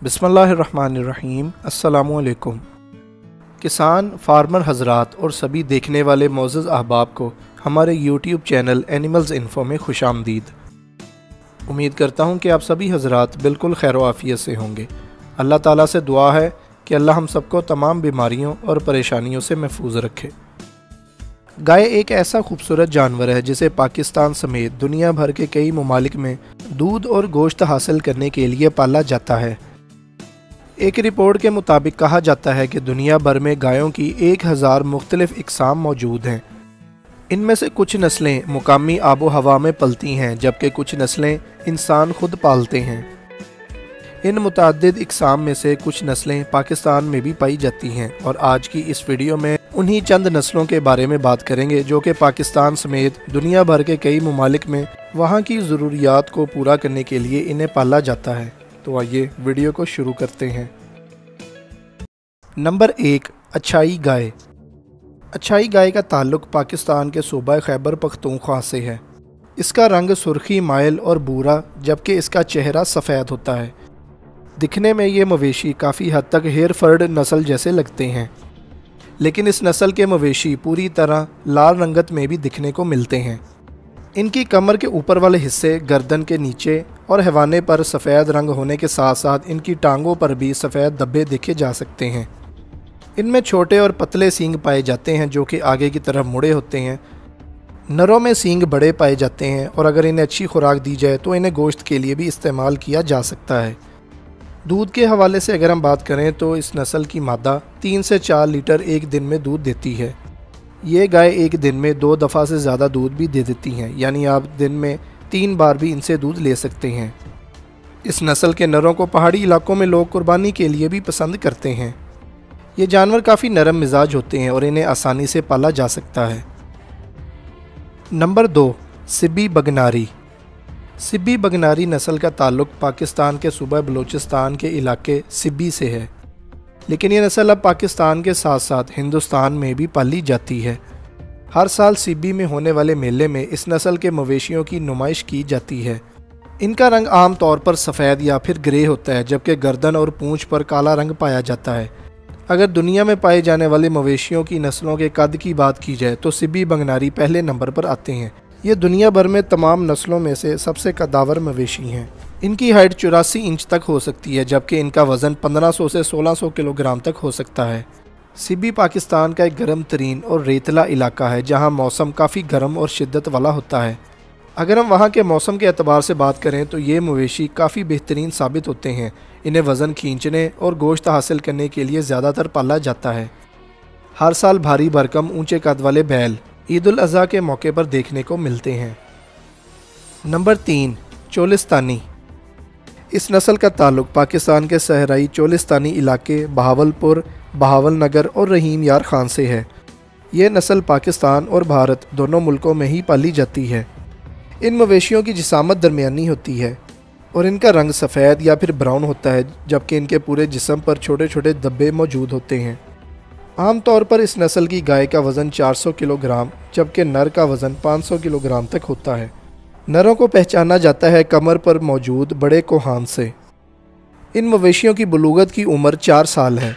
बिस्मिल्लाहिर्रहमानिर्रहीम। अस्सलामुअलैकुम। किसान, फार्मर हजरात और सभी देखने वाले मोअज़्ज़ज़ अहबाब को हमारे यूट्यूब चैनल एनिमल्स इन्फो में खुशामदीद। उम्मीद करता हूँ कि आप सभी हजरात बिल्कुल खैर व आफियत से होंगे। अल्लाह ताला से दुआ है कि अल्लाह हम सबको तमाम बीमारियों और परेशानियों से महफूज रखे। गाय एक ऐसा खूबसूरत जानवर है जिसे पाकिस्तान समेत दुनिया भर के कई ममालिक में दूध और गोश्त हासिल करने के लिए पाला जाता है। एक रिपोर्ट के मुताबिक कहा जाता है कि दुनिया भर में गायों की 1000 मुख्तलिफ इकसाम मौजूद हैं। इनमें से कुछ नस्लें मुकामी आबो हवा में पलती हैं, जबकि कुछ नस्लें इंसान खुद पालते हैं। इन मुतअद्दिद इकसाम में से कुछ नस्लें पाकिस्तान में भी पाई जाती हैं और आज की इस वीडियो में उन्हीं चंद नस्लों के बारे में बात करेंगे जो कि पाकिस्तान समेत दुनिया भर के कई ममालिक में वहाँ की ज़रूरियात को पूरा करने के लिए इन्हें पाला जाता है। तो आइए वीडियो को शुरू करते हैं। नंबर 1, अछाई गाय। अछाई गाय का ताल्लुक़ पाकिस्तान के सूबा खैबर पख्तूनख्वा से है। इसका रंग सुर्खी माइल और भूरा, जबकि इसका चेहरा सफ़ेद होता है। दिखने में ये मवेशी काफ़ी हद तक हेयरफर्ड नस्ल जैसे लगते हैं, लेकिन इस नस्ल के मवेशी पूरी तरह लाल रंगत में भी दिखने को मिलते हैं। इनकी कमर के ऊपर वाले हिस्से, गर्दन के नीचे और हैवाने पर सफ़ेद रंग होने के साथ साथ इनकी टांगों पर भी सफ़ेद धब्बे देखे जा सकते हैं। इनमें छोटे और पतले सींग पाए जाते हैं जो कि आगे की तरफ मुड़े होते हैं। नरों में सींग बड़े पाए जाते हैं और अगर इन्हें अच्छी खुराक दी जाए तो इन्हें गोश्त के लिए भी इस्तेमाल किया जा सकता है। दूध के हवाले से अगर हम बात करें तो इस नस्ल की मादा 3 से 4 लीटर एक दिन में दूध देती है। ये गाय एक दिन में 2 दफ़ा से ज़्यादा दूध भी दे देती हैं, यानी आप दिन में 3 बार भी इनसे दूध ले सकते हैं। इस नस्ल के नरों को पहाड़ी इलाकों में लोग कुर्बानी के लिए भी पसंद करते हैं। ये जानवर काफ़ी नरम मिजाज होते हैं और इन्हें आसानी से पाला जा सकता है। नंबर 2, सिब्बी बगनारी। सिब्बी बगनारी नस्ल का ताल्लुक़ पाकिस्तान के सूबा बलूचिस्तान के इलाके सिब्बी से है, लेकिन ये नस्ल अब पाकिस्तान के साथ साथ हिंदुस्तान में भी पाली जाती है। हर साल सिब्बी में होने वाले मेले में इस नस्ल के मवेशियों की नुमाइश की जाती है। इनका रंग आम तौर पर सफ़ेद या फिर ग्रे होता है, जबकि गर्दन और पूंछ पर काला रंग पाया जाता है। अगर दुनिया में पाए जाने वाले मवेशियों की नस्लों के कद की बात की जाए तो सिब्बी बगनारी पहले नंबर पर आते हैं। ये दुनिया भर में तमाम नस्लों में से सबसे कदावर मवेशी हैं। इनकी हाइट 84 इंच तक हो सकती है, जबकि इनका वज़न 1500 से 1600 किलोग्राम तक हो सकता है। सिब्बी पाकिस्तान का एक गर्म तरीन और रेतला इलाका है जहाँ मौसम काफ़ी गर्म और शिद्दत वाला होता है। अगर हम वहाँ के मौसम के एतबार से बात करें तो ये मवेशी काफ़ी बेहतरीन साबित होते हैं। इन्हें वज़न खींचने और गोश्त हासिल करने के लिए ज़्यादातर पाला जाता है। हर साल भारी भरकम ऊंचे कद वाले बैल ईद उल अज़हा के मौके पर देखने को मिलते हैं। नंबर 3, चोलिस्तानी। इस नस्ल का ताल्लुक़ पाकिस्तान के सहराई चोलिस्तानी इलाके बहावलपुर, बहावलनगर और रहीम यार खान से है। ये नस्ल पाकिस्तान और भारत दोनों मुल्कों में ही पाली जाती है। इन मवेशियों की जिसामत दरमियानी होती है और इनका रंग सफ़ेद या फिर ब्राउन होता है, जबकि इनके पूरे जिस्म पर छोटे छोटे धब्बे मौजूद होते हैं। आम तौर पर इस नस्ल की गाय का वज़न 400 किलोग्राम, जबकि नर का वज़न 500 किलोग्राम तक होता है। नरों को पहचाना जाता है कमर पर मौजूद बड़े कोहान से। इन मवेशियों की बलूगत की उम्र 4 साल है।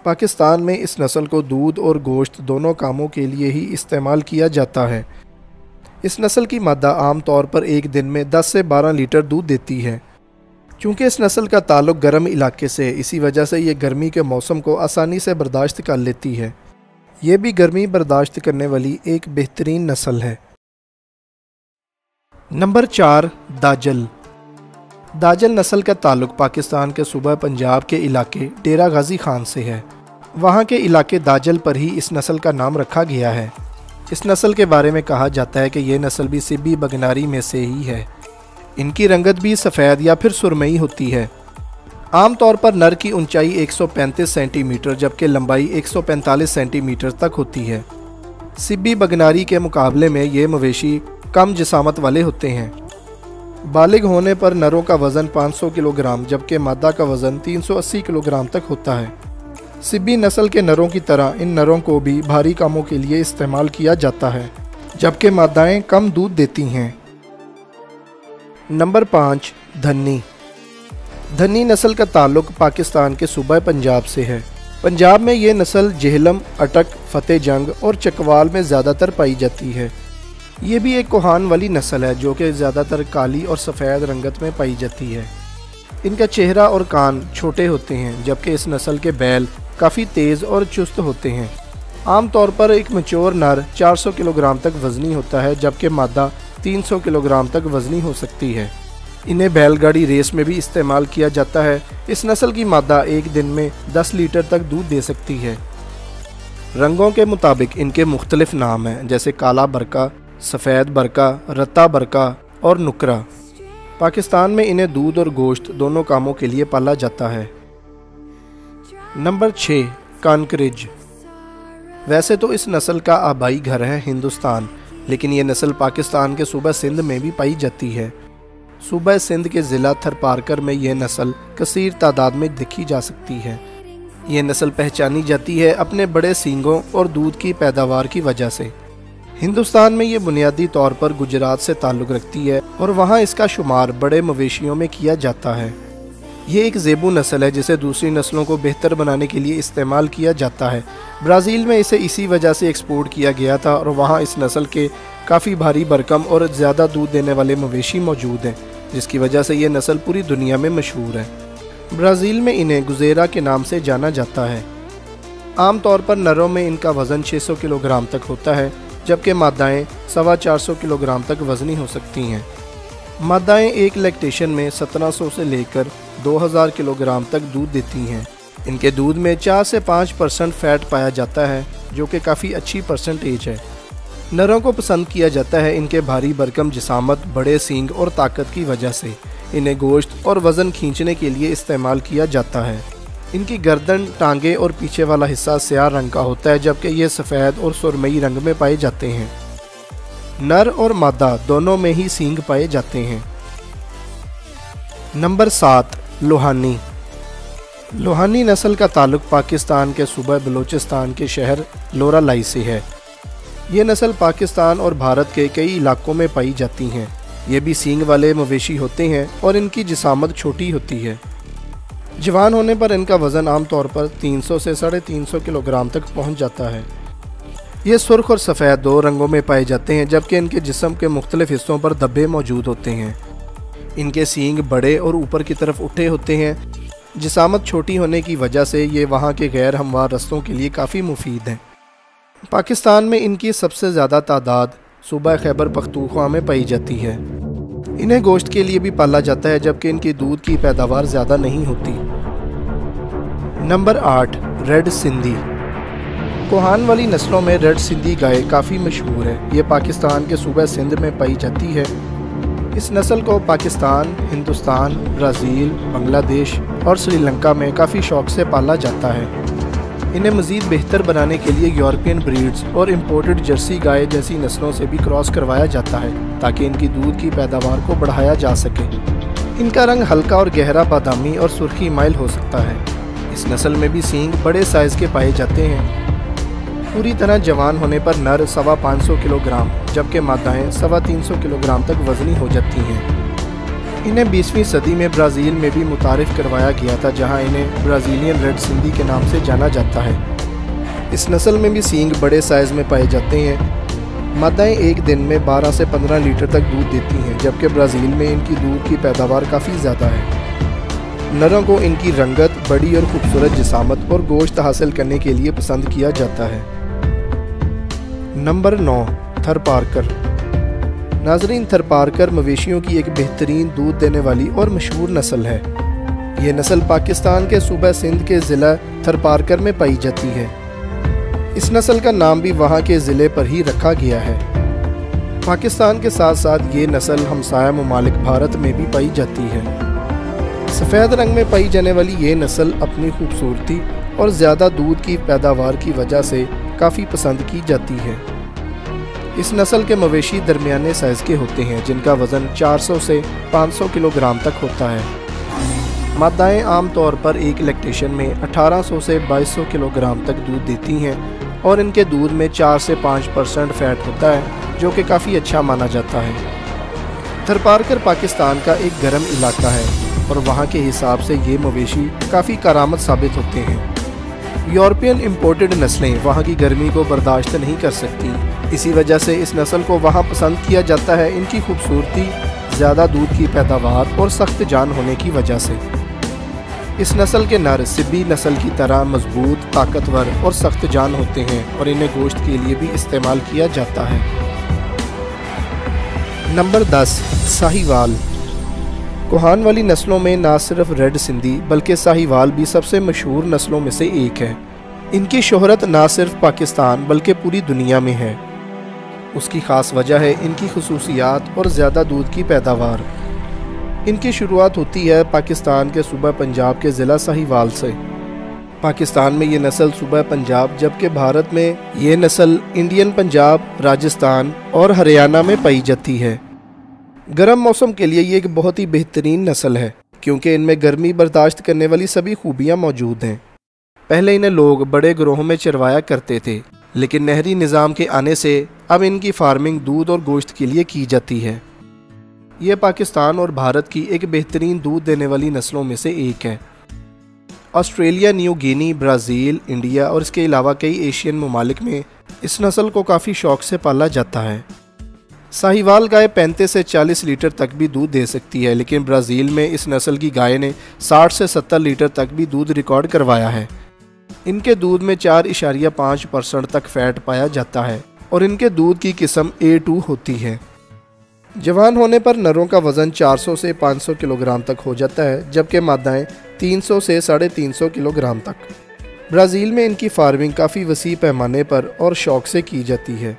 पाकिस्तान में इस नस्ल को दूध और गोश्त दोनों कामों के लिए ही इस्तेमाल किया जाता है। इस नस्ल की मादा आम तौर पर एक दिन में 10 से 12 लीटर दूध देती है। चूँकि इस नस्ल का ताल्लुक़ गर्म इलाके से, इसी वजह से ये गर्मी के मौसम को आसानी से बर्दाश्त कर लेती है। ये भी गर्मी बर्दाश्त करने वाली एक बेहतरीन नस्ल है। नंबर 4, दाजल। दाजल नस्ल का ताल्लुक़ पाकिस्तान के सूबा पंजाब के इलाके डेरा गाजी खान से है। वहाँ के इलाके दाजल पर ही इस नस्ल का नाम रखा गया है। इस नस्ल के बारे में कहा जाता है कि ये नस्ल भी सिब्बी बगनारी में से ही है। इनकी रंगत भी सफ़ेद या फिर सुरमई होती है। आम तौर पर नर की ऊंचाई 135 सेंटीमीटर जबकि लंबाई 145 सेंटीमीटर तक होती है। सिब्बी बगनारी के मुकाबले में ये मवेशी कम जिसामत वाले होते हैं। बालिग होने पर नरों का वज़न 500 किलोग्राम जबकि मादा का वज़न 380 किलोग्राम तक होता है। सिब्बी नस्ल के नरों की तरह इन नरों को भी भारी कामों के लिए इस्तेमाल किया जाता है, जबकि मादाएं कम दूध देती हैं। नंबर 5, धन्नी। धनी नस्ल का ताल्लुक पाकिस्तान के सूबा पंजाब से है। पंजाब में ये नस्ल जेहलम, अटक, फतेह जंग और चकवाल में ज़्यादातर पाई जाती है। ये भी एक कोहान वाली नस्ल है जो कि ज़्यादातर काली और सफ़ेद रंगत में पाई जाती है। इनका चेहरा और कान छोटे होते हैं, जबकि इस नस्ल के बैल काफ़ी तेज़ और चुस्त होते हैं। आम तौर पर एक मैच्योर नर 400 किलोग्राम तक वज़नी होता है, जबकि मादा 300 किलोग्राम तक वज़नी हो सकती है। इन्हें बैलगाड़ी रेस में भी इस्तेमाल किया जाता है। इस नस्ल की मादा एक दिन में 10 लीटर तक दूध दे सकती है। रंगों के मुताबिक इनके मुख्तलिफ नाम हैं, जैसे काला बरका, सफ़ेद बरका, रत्ता बरका और नुकरा। पाकिस्तान में इन्हें दूध और गोश्त दोनों कामों के लिए पाला जाता है। नंबर 6, कानकरेज। वैसे तो इस नस्ल का आबाई घर है हिंदुस्तान, लेकिन ये नस्ल पाकिस्तान के सूबा सिंध में भी पाई जाती है। सूबा सिंध के ज़िला थरपारकर में यह नस्ल कसीर तादाद में देखी जा सकती है। यह नस्ल पहचानी जाती है अपने बड़े सींगों और दूध की पैदावार की वजह से। हिंदुस्तान में ये बुनियादी तौर पर गुजरात से ताल्लुक़ रखती है और वहाँ इसका शुमार बड़े मवेशियों में किया जाता है। ये एक ज़ेबू नस्ल है जिसे दूसरी नस्लों को बेहतर बनाने के लिए इस्तेमाल किया जाता है। ब्राज़ील में इसे इसी वजह से एक्सपोर्ट किया गया था और वहाँ इस नस्ल के काफ़ी भारी भरकम और ज़्यादा दूध देने वाले मवेशी मौजूद हैं, जिसकी वजह से ये नस्ल पूरी दुनिया में मशहूर है। ब्राज़ील में इन्हें गुज़ेरा के नाम से जाना जाता है। आम तौर पर नरों में इनका वज़न 600 किलोग्राम तक होता है, जबकि मादाएँ 450 किलोग्राम तक वज़नी हो सकती हैं। मादाएँ एक लैक्टेशन में 1700 से लेकर 2000 किलोग्राम तक दूध देती हैं। इनके दूध में 4 से 5% फैट पाया जाता है, जो कि काफ़ी अच्छी परसेंटेज है। नरों को पसंद किया जाता है इनके भारी भरकम जिसामत, बड़े सींग और ताकत की वजह से। इन्हें गोश्त और वज़न खींचने के लिए इस्तेमाल किया जाता है। इनकी गर्दन, टांगे और पीछे वाला हिस्सा स्याह रंग का होता है, जबकि ये सफ़ेद और सुरमई रंग में पाए जाते हैं। नर और मादा दोनों में ही सींग पाए जाते हैं। नंबर 7, लोहानी। लोहानी नस्ल का ताल्लुक पाकिस्तान के सूबा बलूचिस्तान के शहर लोरालाई से है। ये नस्ल पाकिस्तान और भारत के कई इलाकों में पाई जाती हैं। ये भी सींग वाले मवेशी होते हैं और इनकी जिसामत छोटी होती है। जवान होने पर इनका वज़न आमतौर पर 300 से 350 किलोग्राम तक पहुंच जाता है। ये सुर्ख और सफ़ेद दो रंगों में पाए जाते हैं, जबकि इनके जिस्म के मुख्तलिफ हिस्सों पर धब्बे मौजूद होते हैं। इनके सींग बड़े और ऊपर की तरफ उठे होते हैं। जिसामत छोटी होने की वजह से ये वहाँ के गैर हमवार रस्तों के लिए काफ़ी मुफीद हैं। पाकिस्तान में इनकी सबसे ज़्यादा तादाद सूबा खैबर पख्तूनख्वा में पाई जाती है। इन्हें गोश्त के लिए भी पाला जाता है, जबकि इनकी दूध की पैदावार ज़्यादा नहीं होती। Number 8, red Sindhi. कोहान वाली नस्लों में रेड सिंधी गाय काफ़ी मशहूर है। ये पाकिस्तान के सूबा सिंध में पाई जाती है। इस नस्ल को पाकिस्तान, हिंदुस्तान, ब्राज़ील, बांग्लादेश और श्रीलंका में काफ़ी शौक़ से पाला जाता है। इन्हें मज़ीद बेहतर बनाने के लिए यूरोपियन ब्रीड्स और इम्पोर्टेड जर्सी गाय जैसी नस्लों से भी क्रॉस करवाया जाता है, ताकि इनकी दूध की पैदावार को बढ़ाया जा सके। इनका रंग हल्का और गहरा बादामी और सुर्खी माइल हो सकता है। इस नस्ल में भी सींग बड़े साइज़ के पाए जाते हैं। पूरी तरह जवान होने पर नर 550 किलोग्राम, जबकि मादाएँ 350 किलोग्राम तक वज़नी हो जाती हैं। इन्हें 20वीं सदी में ब्राज़ील में भी मुतारिफ़ करवाया गया था, जहां इन्हें ब्राज़ीलियन रेड सिंधी के नाम से जाना जाता है। इस नस्ल में भी सींग बड़े साइज़ में पाए जाते हैं। मादाएँ एक दिन में 12 से 15 लीटर तक दूध देती हैं, जबकि ब्राज़ील में इनकी दूध की पैदावार काफ़ी ज़्यादा है। नरों को इनकी रंगत, बड़ी और खूबसूरत जिसामत और गोश्त हासिल करने के लिए पसंद किया जाता है। नंबर 9, थरपारकर। नाजरीन, थरपारकर मवेशियों की एक बेहतरीन दूध देने वाली और मशहूर नस्ल है। ये नस्ल पाकिस्तान के सूबा सिंध के ज़िला थरपारकर में पाई जाती है। इस नस्ल का नाम भी वहाँ के ज़िले पर ही रखा गया है। पाकिस्तान के साथ साथ ये नस्ल हमसाया ममालिक भारत में भी पाई जाती है। सफ़ेद रंग में पाई जाने वाली ये नस्ल अपनी खूबसूरती और ज़्यादा दूध की पैदावार की वजह से काफ़ी पसंद की जाती है। इस नस्ल के मवेशी दरमियाने साइज़ के होते हैं, जिनका वज़न 400 से 500 किलोग्राम तक होता है। मादाएँ आम तौर पर एक लैक्टेशन में 1800 से 2200 किलोग्राम तक दूध देती हैं और इनके दूध में 4 से 5% फैट होता है, जो कि काफ़ी अच्छा माना जाता है। थरपारकर पाकिस्तान का एक गर्म इलाका है और वहाँ के हिसाब से ये मवेशी काफ़ी करामत साबित होते हैं। यूरोपियन इंपोर्टेड नस्लें वहाँ की गर्मी को बर्दाश्त नहीं कर सकती, इसी वजह से इस नस्ल को वहाँ पसंद किया जाता है इनकी खूबसूरती, ज़्यादा दूध की पैदावार और सख्त जान होने की वजह से। इस नस्ल के नर सिब्बी नस्ल की तरह मजबूत, ताकतवर और सख्त जान होते हैं और इन्हें गोश्त के लिए भी इस्तेमाल किया जाता है। नंबर 10, साहिवाल। कोहान वाली नस्लों में ना सिर्फ रेड सिंधी बल्कि साहिवाल भी सबसे मशहूर नस्लों में से एक है। इनकी शोहरत ना सिर्फ पाकिस्तान बल्कि पूरी दुनिया में है। उसकी ख़ास वजह है इनकी खसूसियात और ज़्यादा दूध की पैदावार। इनकी शुरुआत होती है पाकिस्तान के सूबा पंजाब के ज़िला साहिवाल से। पाकिस्तान में ये नस्ल सूबा पंजाब जबकि भारत में ये नस्ल इंडियन पंजाब, राजस्थान और हरियाणा में पाई जाती है। गर्म मौसम के लिए ये एक बहुत ही बेहतरीन नस्ल है क्योंकि इनमें गर्मी बर्दाश्त करने वाली सभी खूबियाँ मौजूद हैं। पहले इन्हें लोग बड़े ग्रोहों में चरवाया करते थे, लेकिन नहरी निज़ाम के आने से अब इनकी फार्मिंग दूध और गोश्त के लिए की जाती है। ये पाकिस्तान और भारत की एक बेहतरीन दूध देने वाली नस्लों में से एक है। Australia, New Guinea, Brazil, India और इसके अलावा कई एशियन ममालिक में इस नस्ल को काफ़ी शौक से पाला जाता है। साहिवाल गाय 35 से 40 लीटर तक भी दूध दे सकती है, लेकिन ब्राज़ील में इस नस्ल की गाय ने 60 से 70 लीटर तक भी दूध रिकॉर्ड करवाया है। इनके दूध में 4.5% तक फैट पाया जाता है और इनके दूध की किस्म A2 होती है। जवान होने पर नरों का वज़न 400 से 500 किलोग्राम तक हो जाता है, जबकि मादाएं 300 से 350 किलोग्राम तक। ब्राज़ील में इनकी फार्मिंग काफ़ी वसी पैमाने पर और शौक से की जाती है।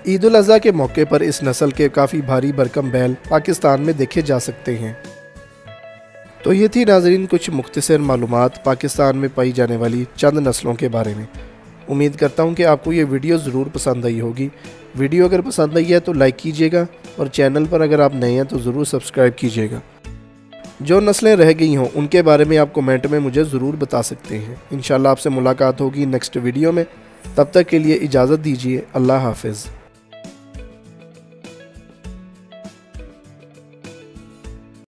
ईद उल अज़हा के मौके पर इस नस्ल के काफ़ी भारी भरकम बैल पाकिस्तान में देखे जा सकते हैं। तो ये थी नाज़रीन कुछ मुख्तसर मालूमात पाकिस्तान में पाई जाने वाली चंद नस्लों के बारे में। उम्मीद करता हूँ कि आपको ये वीडियो ज़रूर पसंद आई होगी। वीडियो अगर पसंद आई है तो लाइक कीजिएगा और चैनल पर अगर आप नए हैं तो ज़रूर सब्सक्राइब कीजिएगा। जो नस्लें रह गई हों उनके बारे में आप कमेंट में मुझे ज़रूर बता सकते हैं। इंशाल्लाह आपसे मुलाकात होगी नेक्स्ट वीडियो में। तब तक के लिए इजाज़त दीजिए। अल्लाह हाफ़िज़।